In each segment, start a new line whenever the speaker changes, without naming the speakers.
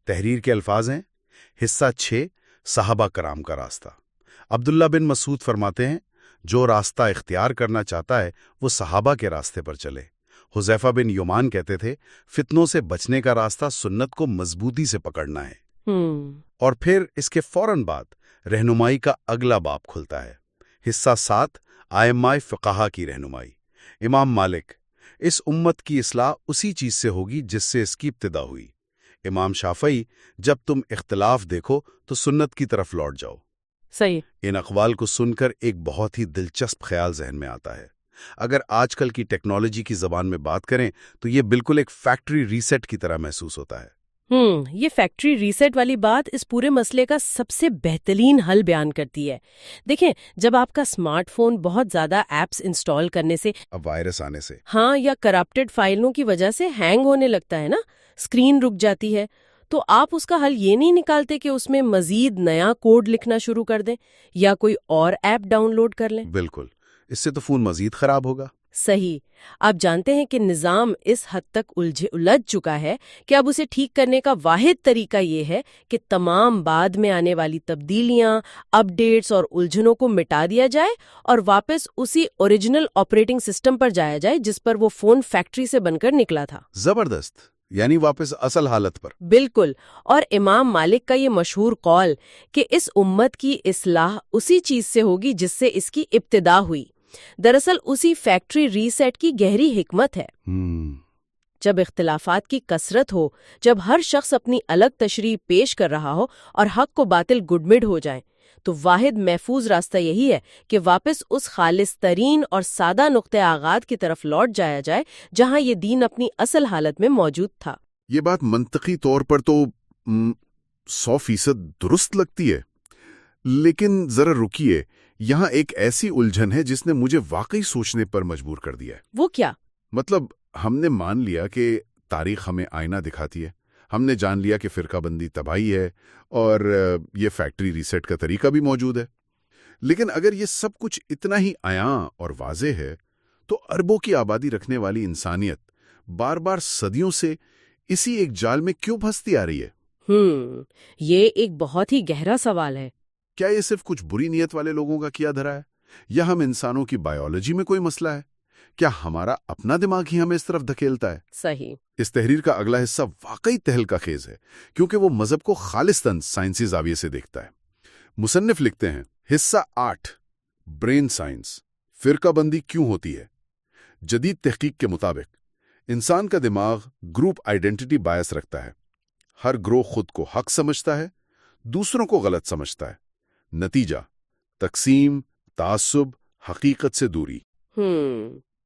تحریر کے الفاظ ہیں، حصہ 6 صحابہ کرام کا راستہ۔ عبداللہ بن مسعود فرماتے ہیں، جو راستہ اختیار کرنا چاہتا ہے وہ صحابہ کے راستے پر چلے۔ حذیفہ بن یمان کہتے تھے، فتنوں سے بچنے کا راستہ سنت کو مضبوطی سے پکڑنا ہے۔ اور پھر اس کے فوراً بعد رہنمائی کا اگلا باب کھلتا ہے، حصہ 7 ائمہ فقہا کی رہنمائی۔ امام مالک، اس امت کی اصلاح اسی چیز سے ہوگی جس سے اس کی ابتدا ہوئی۔ امام شافعی، جب تم اختلاف دیکھو تو سنت کی طرف لوٹ جاؤ۔
صحیح۔
ان اقوال کو سن کر ایک بہت ہی دلچسپ خیال ذہن میں آتا ہے۔ اگر آج کل کی ٹیکنالوجی کی زبان میں بات کریں تو یہ بالکل ایک فیکٹری ریسیٹ کی طرح محسوس ہوتا ہے۔
یہ فیکٹری ریسیٹ والی بات اس پورے مسئلے کا سب سے بہترین حل بیان کرتی ہے۔ دیکھیں، جب آپ کا اسمارٹ فون بہت زیادہ ایپس انسٹال کرنے سے،
اب وائرس آنے سے،
یا کرپٹڈ فائلوں کی وجہ سے ہینگ ہونے لگتا ہے نا، اسکرین رک جاتی ہے، تو آپ اس کا حل یہ نہیں نکالتے کہ اس میں مزید نیا کوڈ لکھنا شروع کر دیں یا کوئی اور ایپ ڈاؤن لوڈ کر لیں۔
بالکل، اس سے تو فون مزید خراب ہوگا۔
صحیح۔ آپ جانتے ہیں کہ نظام اس حد تک الجھ چکا ہے کہ اب اسے ٹھیک کرنے کا واحد طریقہ یہ ہے کہ تمام بعد میں آنے والی تبدیلیاں، اپ ڈیٹس اور الجھنوں کو مٹا دیا جائے اور واپس اسی اوریجنل آپریٹنگ سسٹم پر جایا جائے جس پر وہ فون فیکٹری سے بن کر نکلا تھا۔
زبردست، یعنی واپس اصل حالت پر۔
بالکل۔ اور امام مالک کا یہ مشہور قول کہ اس امت کی اصلاح اسی چیز سے ہوگی جس سے اس کی ابتدا ہوئی، دراصل اسی فیکٹری ریسیٹ کی گہری حکمت ہے۔ جب اختلافات کی کثرت ہو، جب ہر شخص اپنی الگ تشریح پیش کر رہا ہو اور حق کو باطل گڈمڈ ہو جائیں، تو واحد محفوظ راستہ یہی ہے کہ واپس اس خالص ترین اور سادہ نقطۂ آغاز کی طرف لوٹ جایا جائے جہاں یہ دین اپنی اصل حالت میں موجود تھا۔
یہ بات منطقی طور پر تو 100% درست لگتی ہے، لیکن ذرا رکیے، یہاں ایک ایسی الجھن ہے جس نے مجھے واقعی سوچنے پر مجبور کر دیا ہے۔
وہ کیا؟
مطلب ہم نے مان لیا کہ تاریخ ہمیں آئینہ دکھاتی ہے، ہم نے جان لیا کہ فرقہ بندی تباہی ہے اور یہ فیکٹری ریسیٹ کا طریقہ بھی موجود ہے، لیکن اگر یہ سب کچھ اتنا ہی عیاں اور واضح ہے تو اربوں کی آبادی رکھنے والی انسانیت بار بار صدیوں سے اسی ایک جال میں کیوں پھنستی آ رہی ہے؟
یہ ایک بہت ہی گہرا سوال ہے۔
کیا یہ صرف کچھ بری نیت والے لوگوں کا کیا دھرا ہے، یا ہم انسانوں کی بائیولوجی میں کوئی مسئلہ ہے؟ کیا ہمارا اپنا دماغ ہی ہمیں اس طرف دھکیلتا ہے؟
صحیح۔
اس تحریر کا اگلا حصہ واقعی تہلکہ خیز ہے، کیونکہ وہ مذہب کو خالصتاً سائنسی زاویے سے دیکھتا ہے۔ مصنف لکھتے ہیں، حصہ 8 برین سائنس، فرقہ بندی کیوں ہوتی ہے۔ جدید تحقیق کے مطابق انسان کا دماغ گروپ آئیڈینٹی بائس رکھتا ہے۔ ہر گروہ خود کو حق سمجھتا ہے، دوسروں کو غلط سمجھتا ہے۔ نتیجہ، تقسیم، تعصب، حقیقت سے دوری۔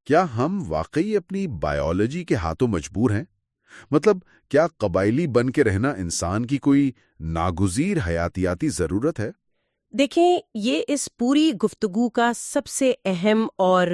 کیا ہم واقعی اپنی بائیولوجی کے ہاتھوں مجبور ہیں؟ مطلب کیا قبائلی بن کے رہنا انسان کی کوئی ناگزیر حیاتیاتی ضرورت ہے؟
دیکھیں، یہ اس پوری گفتگو کا سب سے اہم اور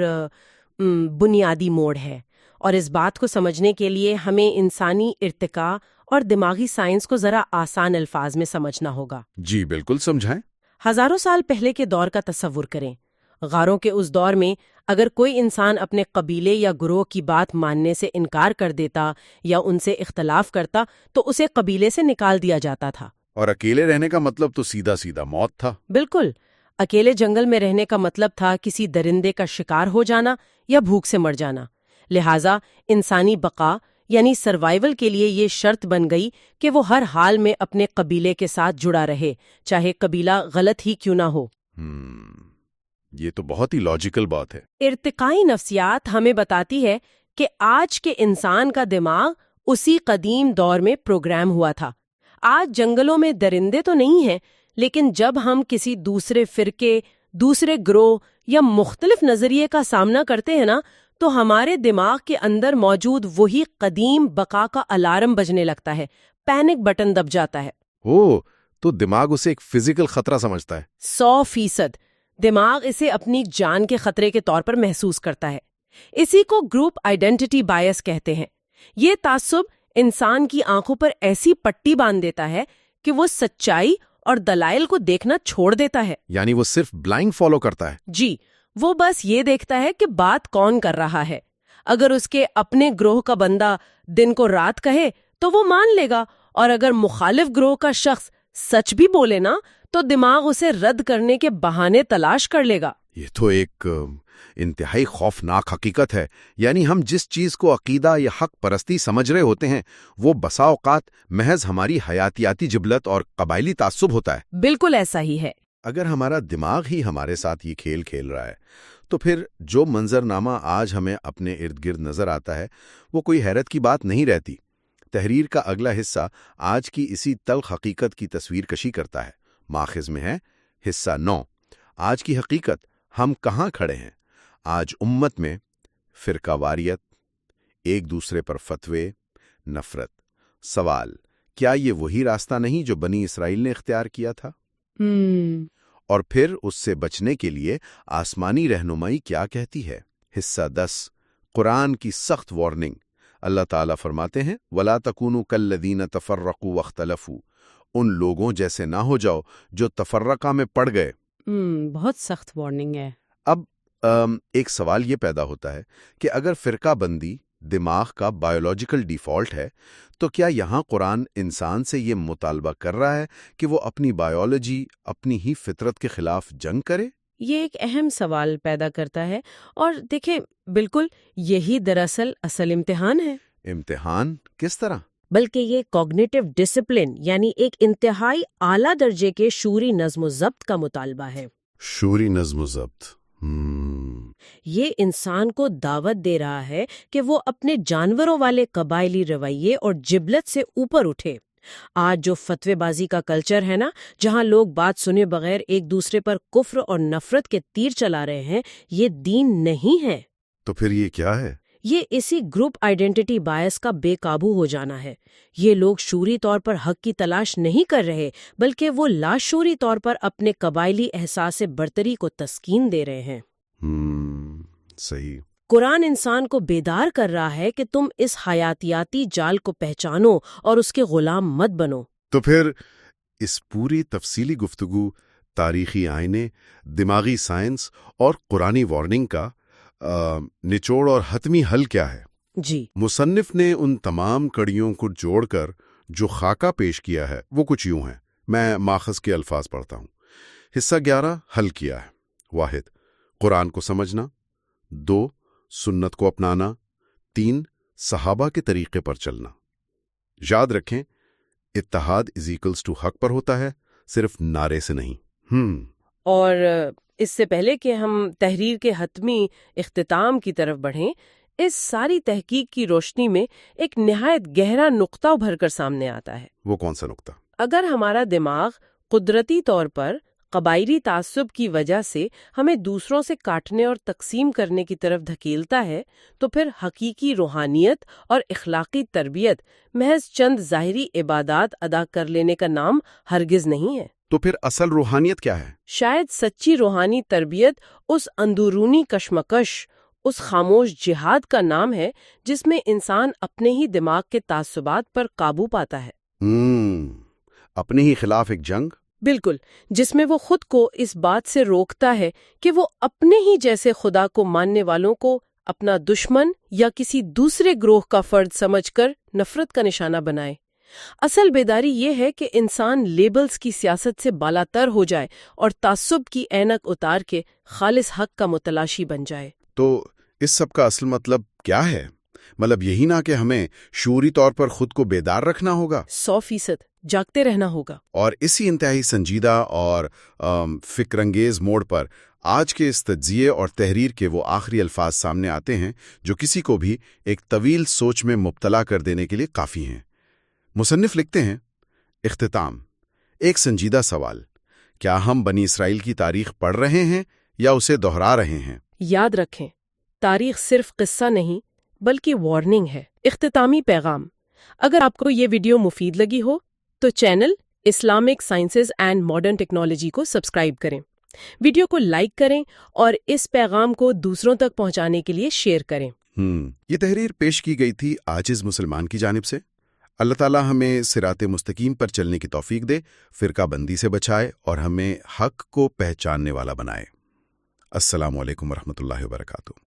بنیادی موڑ ہے، اور اس بات کو سمجھنے کے لیے ہمیں انسانی ارتقاء اور دماغی سائنس کو ذرا آسان الفاظ میں سمجھنا ہوگا۔
جی بالکل، سمجھائیں۔
ہزاروں سال پہلے کے دور کا تصور کریں۔ غاروں کے اس دور میں اگر کوئی انسان اپنے قبیلے یا گروہ کی بات ماننے سے انکار کر دیتا یا ان سے اختلاف کرتا تو اسے قبیلے سے نکال دیا جاتا تھا۔
اور اکیلے رہنے کا مطلب تو سیدھا سیدھا موت تھا۔
بالکل، اکیلے جنگل میں رہنے کا مطلب تھا کسی درندے کا شکار ہو جانا یا بھوک سے مر جانا۔ لہٰذا انسانی بقا یعنی سروائیول کے لیے یہ شرط بن گئی کہ وہ ہر حال میں اپنے قبیلے کے ساتھ جڑا رہے، چاہے قبیلہ غلط ہی کیوں نہ ہو۔
یہ تو بہت ہی لاجیکل بات ہے۔
ارتقائی نفسیات ہمیں بتاتی ہے کہ آج کے انسان کا دماغ اسی قدیم دور میں پروگرام ہوا تھا۔ آج جنگلوں میں درندے تو نہیں ہیں، لیکن جب ہم کسی دوسرے فرقے، دوسرے گروہ یا مختلف نظریے کا سامنا کرتے ہیں نا، تو ہمارے دماغ کے اندر موجود وہی قدیم بقا کا الارم بجنے لگتا ہے، پینک بٹن دب جاتا ہے۔
تو دماغ اسے ایک فزیکل خطرہ سمجھتا ہے۔
100% دماغ اسے اپنی جان کے خطرے کے طور پر محسوس کرتا ہے۔ اسی کو گروپ آئیڈینٹی بائس کہتے ہیں۔ یہ تعصب انسان کی آنکھوں پر ایسی پٹی باندھ دیتا ہے کہ وہ سچائی اور دلائل کو دیکھنا چھوڑ دیتا ہے۔
یعنی وہ صرف بلائنڈ فالو کرتا ہے۔
جی، وہ بس یہ دیکھتا ہے کہ بات کون کر رہا ہے۔ اگر اس کے اپنے گروہ کا بندہ دن کو رات کہے تو وہ مان لے گا، اور اگر مخالف گروہ کا شخص سچ بھی بولے نا تو دماغ اسے رد کرنے کے بہانے تلاش کر لے گا۔
یہ تو ایک انتہائی خوفناک حقیقت ہے، یعنی ہم جس چیز کو عقیدہ یا حق پرستی سمجھ رہے ہوتے ہیں وہ بسا اوقات محض ہماری حیاتیاتی جبلت اور قبائلی تعصب ہوتا ہے۔
بالکل ایسا ہی ہے۔
اگر ہمارا دماغ ہی ہمارے ساتھ یہ کھیل کھیل رہا ہے تو پھر جو منظرنامہ آج ہمیں اپنے ارد گرد نظر آتا ہے وہ کوئی حیرت کی بات نہیں رہتی۔ تحریر کا اگلا حصہ آج کی اسی تلخ حقیقت کی تصویر کشی کرتا ہے۔ ماخذ میں ہے حصہ 9، آج کی حقیقت، ہم کہاں کھڑے ہیں آج امت میں؟ فرقہ واریت، ایک دوسرے پر فتوے، نفرت۔ سوال، کیا یہ وہی راستہ نہیں جو بنی اسرائیل نے اختیار کیا تھا؟ اور پھر اس سے بچنے کے لیے آسمانی رہنمائی کیا کہتی ہے؟ حصہ 10، قرآن کی سخت وارننگ۔ اللہ تعالیٰ فرماتے ہیں وَلَا تَكُونُوا كَالَّذِينَ تَفَرَّقُوا وَاخْتَلَفُوا، ان لوگوں جیسے نہ ہو جاؤ جو تفرقہ میں پڑ گئے۔
بہت سخت وارننگ ہے۔
اب ایک سوال یہ پیدا ہوتا ہے کہ اگر فرقہ بندی دماغ کا بایولوجیکل ڈیفالٹ ہے تو کیا یہاں قرآن انسان سے یہ مطالبہ کر رہا ہے کہ وہ اپنی بایولوجی، اپنی ہی فطرت کے خلاف جنگ کرے؟
یہ ایک اہم سوال پیدا کرتا ہے، اور دیکھیں بالکل یہی دراصل اصل امتحان ہے۔
امتحان کس طرح؟
بلکہ یہ کوگنیٹو ڈسپلن، یعنی ایک انتہائی اعلیٰ درجے کے شعوری نظم و ضبط کا مطالبہ ہے۔
شعوری نظم و ضبط۔
یہ انسان کو دعوت دے رہا ہے کہ وہ اپنے جانوروں والے قبائلی رویے اور جبلت سے اوپر اٹھے۔ آج جو فتوے بازی کا کلچر ہے نا، جہاں لوگ بات سنے بغیر ایک دوسرے پر کفر اور نفرت کے تیر چلا رہے ہیں، یہ دین نہیں ہے۔
تو پھر یہ کیا ہے؟
یہ اسی گروپ آئیڈینٹی بائس کا بے قابو ہو جانا ہے۔ یہ لوگ شعوری طور پر حق کی تلاش نہیں کر رہے، بلکہ وہ لاشعوری طور پر اپنے قبائلی احساس برتری کو تسکین دے رہے ہیں۔
صحیح۔
قرآن انسان کو بیدار کر رہا ہے کہ تم اس حیاتیاتی جال کو پہچانو اور اس کے غلام مت بنو۔
تو پھر اس پوری تفصیلی گفتگو، تاریخی آئینے، دماغی سائنس اور قرآنی وارننگ کا نچوڑ اور حتمی حل کیا ہے؟
جی،
مصنف نے ان تمام کڑیوں کو جوڑ کر جو خاکہ پیش کیا ہے وہ کچھ یوں ہے، میں ماخذ کے الفاظ پڑھتا ہوں۔ حصہ 11 حل کیا ہے۔ 1، قرآن کو سمجھنا۔ 2، سنت کو اپنانا۔ 3، صحابہ کے طریقے پر چلنا۔ یاد رکھیں، اتحاد = حق پر ہوتا ہے، صرف نعرے سے نہیں۔
اور اس سے پہلے کہ ہم تحریر کے حتمی اختتام کی طرف بڑھیں، اس ساری تحقیق کی روشنی میں ایک نہایت گہرا نقطہ ابھر کر سامنے آتا ہے۔
وہ کون سا نقطہ؟
اگر ہمارا دماغ قدرتی طور پر قبائلی تعصب کی وجہ سے ہمیں دوسروں سے کاٹنے اور تقسیم کرنے کی طرف دھکیلتا ہے، تو پھر حقیقی روحانیت اور اخلاقی تربیت محض چند ظاہری عبادات ادا کر لینے کا نام ہرگز نہیں ہے۔
تو پھر اصل روحانیت کیا ہے؟
شاید سچی روحانی تربیت اس اندرونی کشمکش، اس خاموش جہاد کا نام ہے جس میں انسان اپنے ہی دماغ کے تعصبات پر قابو پاتا ہے۔
اپنے ہی خلاف ایک جنگ؟
بالکل، جس میں وہ خود کو اس بات سے روکتا ہے کہ وہ اپنے ہی جیسے خدا کو ماننے والوں کو اپنا دشمن یا کسی دوسرے گروہ کا فرد سمجھ کر نفرت کا نشانہ بنائے۔ اصل بیداری یہ ہے کہ انسان لیبلز کی سیاست سے بالاتر ہو جائے اور تعصب کی اینک اتار کے خالص حق کا متلاشی بن جائے۔
تو اس سب کا اصل مطلب کیا ہے؟ مطلب یہی نہ کہ ہمیں شعوری طور پر خود کو بیدار رکھنا ہوگا؟
100% جاگتے رہنا ہوگا۔
اور اسی انتہائی سنجیدہ اور فکر انگیز موڑ پر آج کے اس تجزیے اور تحریر کے وہ آخری الفاظ سامنے آتے ہیں جو کسی کو بھی ایک طویل سوچ میں مبتلا کر دینے کے لیے کافی ہیں۔ مصنف لکھتے ہیں، اختتام، ایک سنجیدہ سوال، کیا ہم بنی اسرائیل کی تاریخ پڑھ رہے ہیں یا اسے دہرا رہے ہیں؟
یاد رکھیں، تاریخ صرف قصہ نہیں بلکہ وارننگ ہے۔ اختتامی پیغام، اگر آپ کو یہ ویڈیو مفید لگی ہو تو channel Islamic sciences and modern technology کو سبسکرائب کریں، ویڈیو کو لائک کریں اور اس پیغام کو دوسروں تک پہنچانے کے لیے شیئر کریں۔
یہ تحریر پیش کی گئی تھی عاجز مسلمان کی جانب سے۔ اللہ تعالیٰ ہمیں صراط مستقیم پر چلنے کی توفیق دے، فرقہ بندی سے بچائے اور ہمیں حق کو پہچاننے والا بنائے۔ السلام علیکم ورحمۃ اللہ وبرکاتہ۔